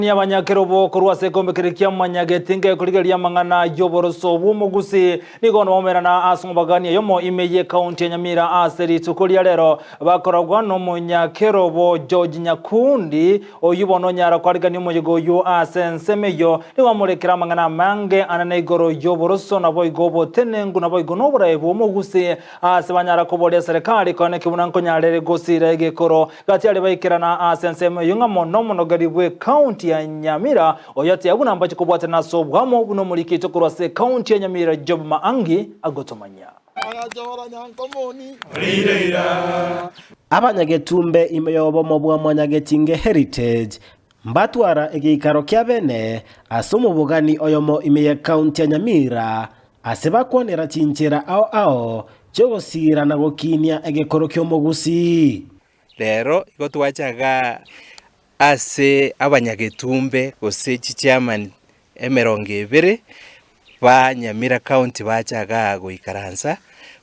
Ni abanyakerobo kurwa sekombekerekia manyagetinge kurigeria mangana yoboroso bumugusi nigono bomerana asumubagani yomo imeye county ya Nyamira aseri tukuria rero bakoragwa no munyakerobo George Nyakundi oyubono nyara kwarigani umuyigo yu asensemeyo niwa murekera mangana mange anane igoro yoboroso nabo igobo tenengu nabo igono buraye bumugusi asebanyara koboria serikali kone kibunanko nyarere gosira igekoro gati ali bayikirana asensemeyo ngamono monogaribwe county ya Nyamira oyati abuna ambacho kubwata naso bwamo buno mulikito kurwase county ya Nyamira Job Maangi agotomanya abanyagetumbe imeyobo mobwa mwanyagetinge heritage mbatwara egikaro kya bene asumu bugani oyomo imeye county ya Nyamira asebakwonera chinchera ao chogosira na gokinia egekoro kyomugusi lero igotwachaga ase abanyagetumbe gose chairman emerongebere ba Nyamira county bachaga goikaransa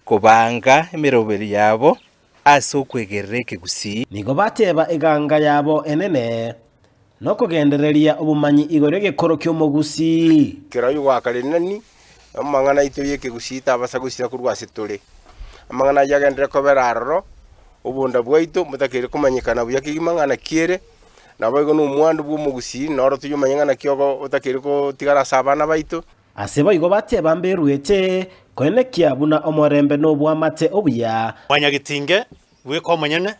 kubanga emeroberi yabo ase okwegerereke gusi nigo bateba eganga yabo enene no kugendereria obumanyi igoro gekoro kyomugusi kirayo gwakarenani amangana itoyeke gusita abasagusira kurwase tore amangana yagendera ko berarro ubunda bwaito mutakere kumanyikana buyakigimangana kiere nabago no mwandu bw'umugusi noro tuyumanyangana kyogo utakere ko tigara sabana baito asebo igo bateba mberuete konekia buna omorembe no bwamate obuya banyagitinge weko manyene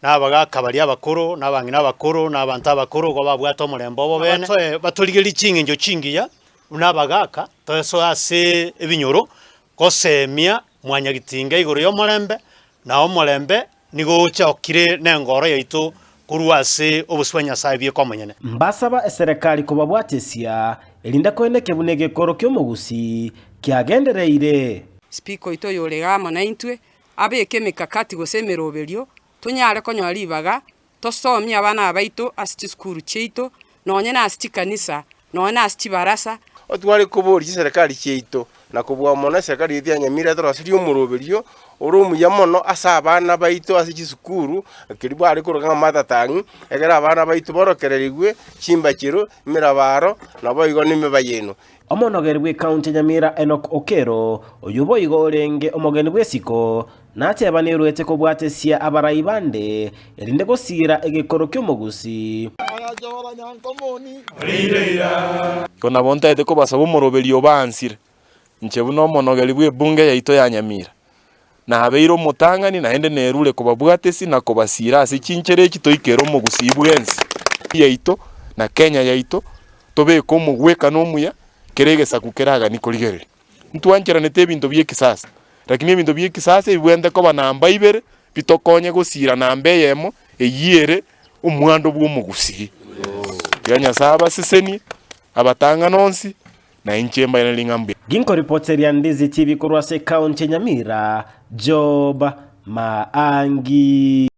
nabaga kabari abakuru nabangi nabakuru nabantu abakuru go babwata omorembe obo bene batoligeri chinge njo chingiya nabagaka toso ase ebinyoro kosemia mwanyagitinge igoro yo morembe na omorembe nigo chokire nengoro yaitu kuruase obuswanya saibye komanyene mbasaba serikali kubabwatesia elinda koeneke bunege koro kyomugusi kyagendereire spiko ito yorega mona intwe abeke mikakati gosemeroberio tunyare konyori baga tosomia abana abaito asti skuru cheito nonye na asti kanisa nonye na asti barasa otware kubori serikali cheito na kubwa mona serikali ya Nyamira torasiri umuroberio urumu yamono asabana baito ase chisukuru kiribwa ari kuruga matatangi egera abana baito borokererigwe chimbakiro mirabaro nabo igo nimibayeno omonogerwe county Nyamira Enoch Okero oyubo igo orenge omogeni bwesiko nateba nirwete kubwatesia abaraibande erinde gosira egekoro kyomugusi kona bonta ete ko basaba umuroberio bansire nchebu no monogeri bwe bunge yaito ya Nyamira na habeiro mutangani na hende nerule kubabwatesi na kubasira ase chinchere kitoikero mugusi bwensi yaito na Kenya yaito tobe ko mugweka no muya keregesa kukeraga nikoligerere ntwanchera nete bintu bye kisasa lakini bintu bye kisasa ibwende ko banamba ibere bitokonye gusira nambe yemo eyire umwando bw'umugusi yanya saba siseni abatanga nonsi na inchemba ina lingambi ginko reporter ya Ndizi TV kurwase county Nyamira Job Maangi.